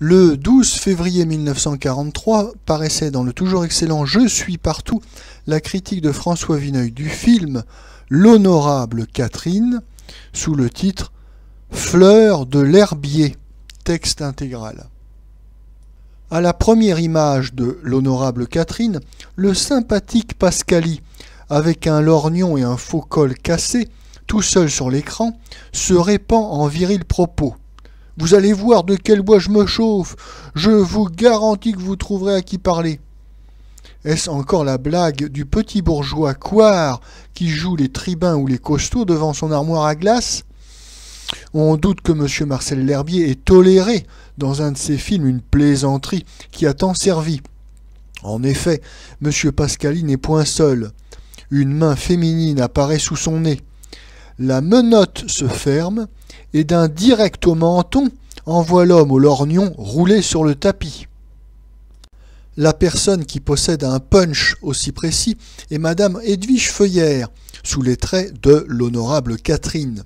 Le 12 février 1943 paraissait dans le toujours excellent Je suis partout la critique de François Vineuil du film L'Honorable Catherine sous le titre Fleurs de l'herbier, texte intégral. À la première image de L'Honorable Catherine, le sympathique Pascali, avec un lorgnon et un faux col cassé, tout seul sur l'écran, se répand en viril propos. Vous allez voir de quel bois je me chauffe, je vous garantis que vous trouverez à qui parler. Est-ce encore la blague du petit bourgeois couard qui joue les tribuns ou les costauds devant son armoire à glace? On doute que M. Marcel L'Herbier ait toléré dans un de ses films une plaisanterie qui a tant servi. En effet, M. Pascali n'est point seul. Une main féminine apparaît sous son nez. La menotte se ferme et d'un direct au menton envoie l'homme au lorgnon roulé sur le tapis. La personne qui possède un punch aussi précis est Madame Edwige Feuillère, sous les traits de l'Honorable Catherine.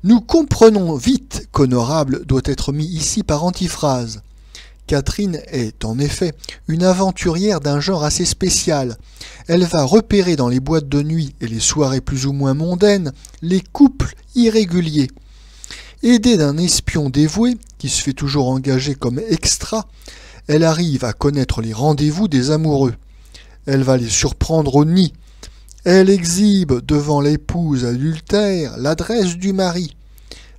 Nous comprenons vite qu'Honorable doit être mis ici par antiphrase. Catherine est, en effet, une aventurière d'un genre assez spécial. Elle va repérer dans les boîtes de nuit et les soirées plus ou moins mondaines les couples irréguliers. Aidée d'un espion dévoué, qui se fait toujours engager comme extra, elle arrive à connaître les rendez-vous des amoureux. Elle va les surprendre au nid. Elle exhibe devant l'épouse adultère l'adresse du mari.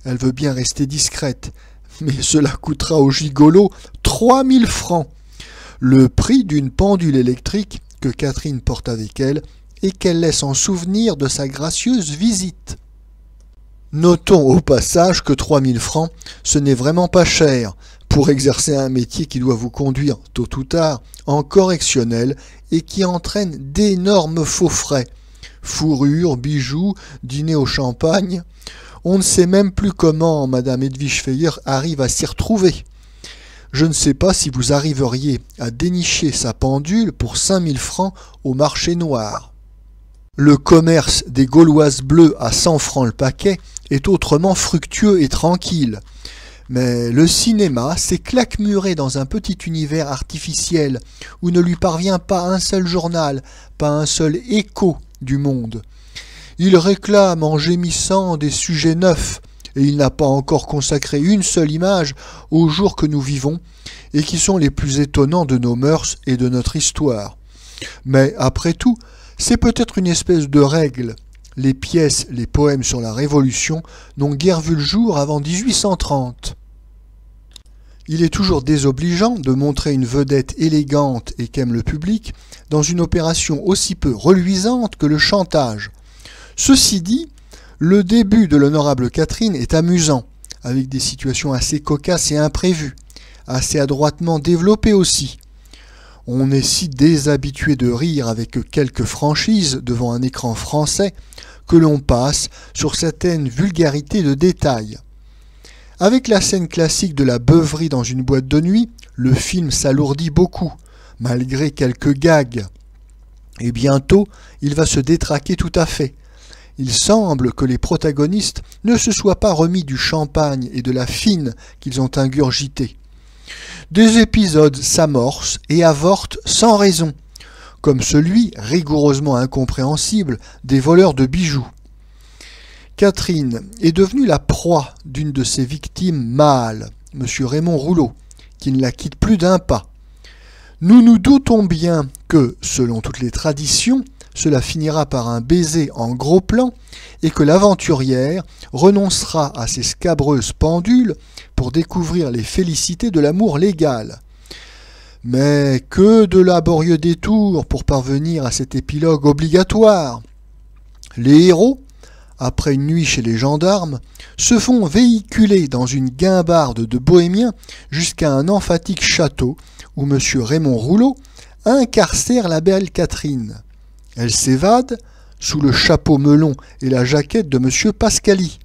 Elle veut bien rester discrète, mais cela coûtera au gigolo 3000 francs, le prix d'une pendule électrique que Catherine porte avec elle et qu'elle laisse en souvenir de sa gracieuse visite. Notons au passage que 3000 francs, ce n'est vraiment pas cher pour exercer un métier qui doit vous conduire, tôt ou tard, en correctionnel et qui entraîne d'énormes faux frais. Fourrure, bijoux, dîner au champagne. On ne sait même plus comment Madame Edwige Feuillère arrive à s'y retrouver. Je ne sais pas si vous arriveriez à dénicher sa pendule pour 5000 francs au marché noir. Le commerce des Gauloises bleues à 100 francs le paquet est autrement fructueux et tranquille. Mais le cinéma s'est claquemuré dans un petit univers artificiel où ne lui parvient pas un seul journal, pas un seul écho du monde. Il réclame en gémissant des sujets neufs, et il n'a pas encore consacré une seule image aux jours que nous vivons, et qui sont les plus étonnants de nos mœurs et de notre histoire. Mais après tout, c'est peut-être une espèce de règle. Les pièces, les poèmes sur la Révolution n'ont guère vu le jour avant 1830. Il est toujours désobligeant de montrer une vedette élégante et qu'aime le public dans une opération aussi peu reluisante que le chantage. Ceci dit, le début de l'Honorable Catherine est amusant, avec des situations assez cocasses et imprévues, assez adroitement développées aussi. On est si déshabitué de rire avec quelques franchises devant un écran français que l'on passe sur certaines vulgarités de détail. Avec la scène classique de la beuverie dans une boîte de nuit, le film s'alourdit beaucoup, malgré quelques gags. Et bientôt, il va se détraquer tout à fait. Il semble que les protagonistes ne se soient pas remis du champagne et de la fine qu'ils ont ingurgité. Des épisodes s'amorcent et avortent sans raison, comme celui, rigoureusement incompréhensible, des voleurs de bijoux. Catherine est devenue la proie d'une de ses victimes mâles, M. Raymond Rouleau, qui ne la quitte plus d'un pas. Nous nous doutons bien que, selon toutes les traditions, cela finira par un baiser en gros plan et que l'aventurière renoncera à ses scabreuses pendules pour découvrir les félicités de l'amour légal. Mais que de laborieux détours pour parvenir à cet épilogue obligatoire. Les héros, après une nuit chez les gendarmes, se font véhiculer dans une guimbarde de bohémiens jusqu'à un emphatique château où M. Raymond Rouleau incarcère la belle Catherine. Elle s'évade sous le chapeau melon et la jaquette de M. Pascali.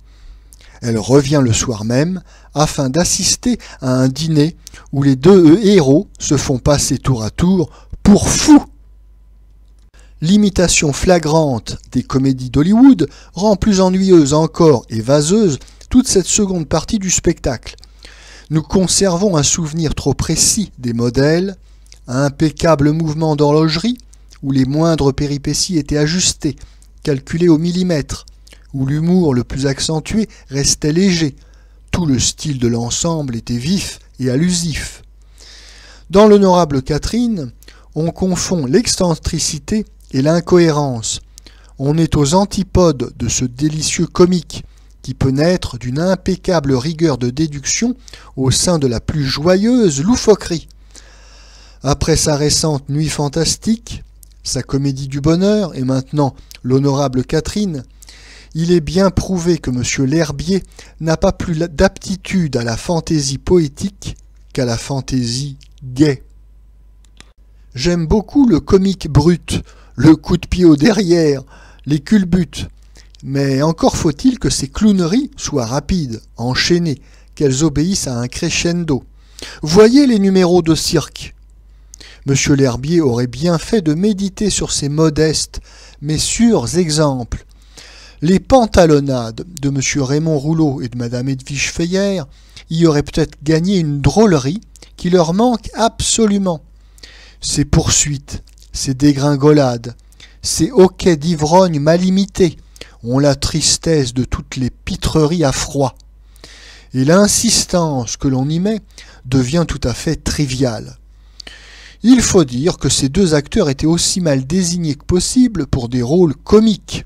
Elle revient le soir même afin d'assister à un dîner où les deux héros se font passer tour à tour pour fous. L'imitation flagrante des comédies d'Hollywood rend plus ennuyeuse encore et vaseuse toute cette seconde partie du spectacle. Nous conservons un souvenir trop précis des modèles, un impeccable mouvement d'horlogerie, où les moindres péripéties étaient ajustées, calculées au millimètre, où l'humour le plus accentué restait léger. Tout le style de l'ensemble était vif et allusif. Dans l'Honorable Catherine, on confond l'excentricité et l'incohérence. On est aux antipodes de ce délicieux comique qui peut naître d'une impeccable rigueur de déduction au sein de la plus joyeuse loufoquerie. Après sa récente Nuit fantastique, sa Comédie du bonheur et maintenant l'Honorable Catherine, il est bien prouvé que M. L'Herbier n'a pas plus d'aptitude à la fantaisie poétique qu'à la fantaisie gaie. J'aime beaucoup le comique brut, le coup de pied au derrière, les culbutes, mais encore faut-il que ces clowneries soient rapides, enchaînées, qu'elles obéissent à un crescendo. Voyez les numéros de cirque. M. L'Herbier aurait bien fait de méditer sur ces modestes mais sûrs exemples. Les pantalonnades de M. Raymond Rouleau et de Mme Edwige Feuillère y auraient peut-être gagné une drôlerie qui leur manque absolument. Ces poursuites, ces dégringolades, ces hoquets d'ivrogne mal imités ont la tristesse de toutes les pitreries à froid. Et l'insistance que l'on y met devient tout à fait triviale. Il faut dire que ces deux acteurs étaient aussi mal désignés que possible pour des rôles comiques.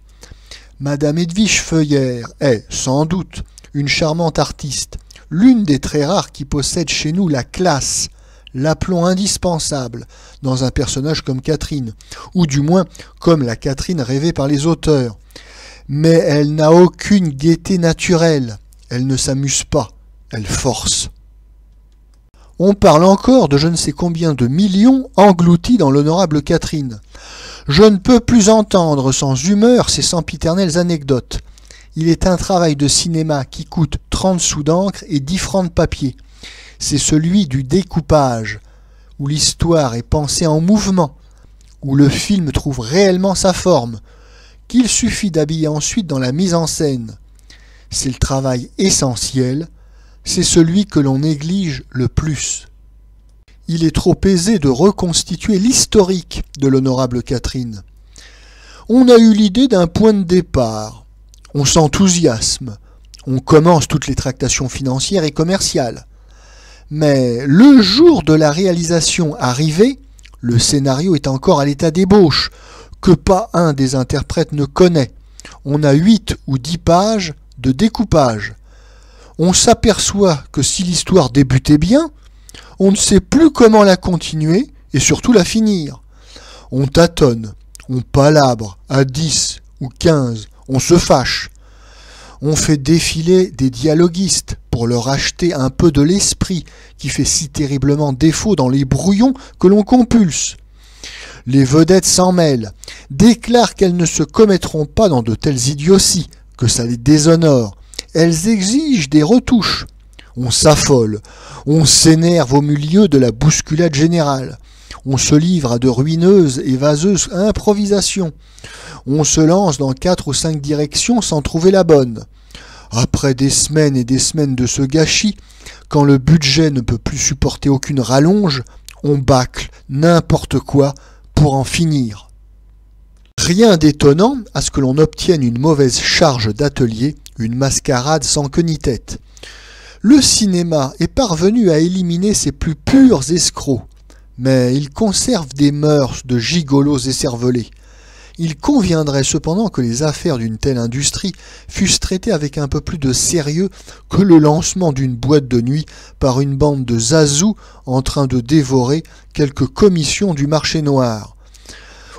Madame Edwige Feuillère est, sans doute, une charmante artiste, l'une des très rares qui possède chez nous la classe, l'aplomb indispensable dans un personnage comme Catherine, ou du moins comme la Catherine rêvée par les auteurs. Mais elle n'a aucune gaieté naturelle, elle ne s'amuse pas, elle force. On parle encore de je ne sais combien de millions engloutis dans l'Honorable Catherine. Je ne peux plus entendre sans humeur ces sempiternelles anecdotes. Il est un travail de cinéma qui coûte 30 sous d'encre et 10 francs de papier. C'est celui du découpage, où l'histoire est pensée en mouvement, où le film trouve réellement sa forme, qu'il suffit d'habiller ensuite dans la mise en scène. C'est le travail essentiel, c'est celui que l'on néglige le plus. Il est trop aisé de reconstituer l'historique de l'Honorable Catherine. On a eu l'idée d'un point de départ, on s'enthousiasme, on commence toutes les tractations financières et commerciales. Mais le jour de la réalisation arrivé, le scénario est encore à l'état d'ébauche, que pas un des interprètes ne connaît. On a 8 ou 10 pages de découpage. On s'aperçoit que si l'histoire débutait bien, on ne sait plus comment la continuer et surtout la finir. On tâtonne, on palabre à 10 ou 15, on se fâche. On fait défiler des dialoguistes pour leur acheter un peu de l'esprit qui fait si terriblement défaut dans les brouillons que l'on compulse. Les vedettes s'en mêlent, déclarent qu'elles ne se commettront pas dans de telles idioties, que ça les déshonore. Elles exigent des retouches. On s'affole, on s'énerve au milieu de la bousculade générale. On se livre à de ruineuses et vaseuses improvisations. On se lance dans 4 ou 5 directions sans trouver la bonne. Après des semaines et des semaines de ce gâchis, quand le budget ne peut plus supporter aucune rallonge, on bâcle n'importe quoi pour en finir. Rien d'étonnant à ce que l'on obtienne une mauvaise charge d'atelier, une mascarade sans queue ni tête. Le cinéma est parvenu à éliminer ses plus purs escrocs, mais il conserve des mœurs de gigolos écervelés. Il conviendrait cependant que les affaires d'une telle industrie fussent traitées avec un peu plus de sérieux que le lancement d'une boîte de nuit par une bande de zazous en train de dévorer quelques commissions du marché noir.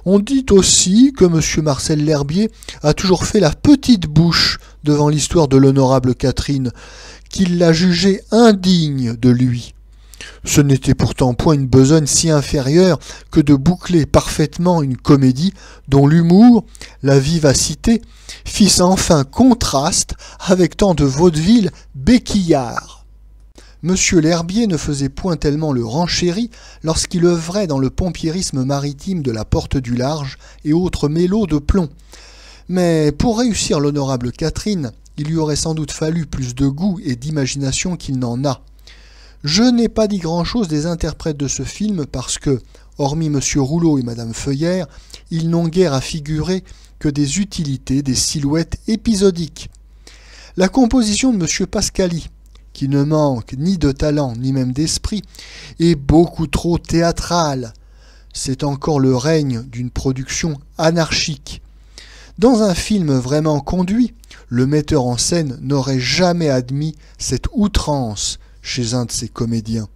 On dit aussi que M. Marcel L'Herbier a toujours fait la petite bouche devant l'histoire de l'Honorable Catherine, qu'il l'a jugée indigne de lui. Ce n'était pourtant point une besogne si inférieure que de boucler parfaitement une comédie dont l'humour, la vivacité, fissent enfin contraste avec tant de vaudeville béquillard. M. L'Herbier ne faisait point tellement le renchéri lorsqu'il œuvrait dans le pompiérisme maritime de la Porte du Large et autres mélots de plomb. Mais pour réussir l'Honorable Catherine, il lui aurait sans doute fallu plus de goût et d'imagination qu'il n'en a. Je n'ai pas dit grand-chose des interprètes de ce film parce que, hormis Monsieur Rouleau et Madame Feuillère, ils n'ont guère à figurer que des utilités, des silhouettes épisodiques. La composition de Monsieur Pascali, qui ne manque ni de talent ni même d'esprit, est beaucoup trop théâtrale. C'est encore le règne d'une production anarchique. Dans un film vraiment conduit, le metteur en scène n'aurait jamais admis cette outrance chez un de ses comédiens.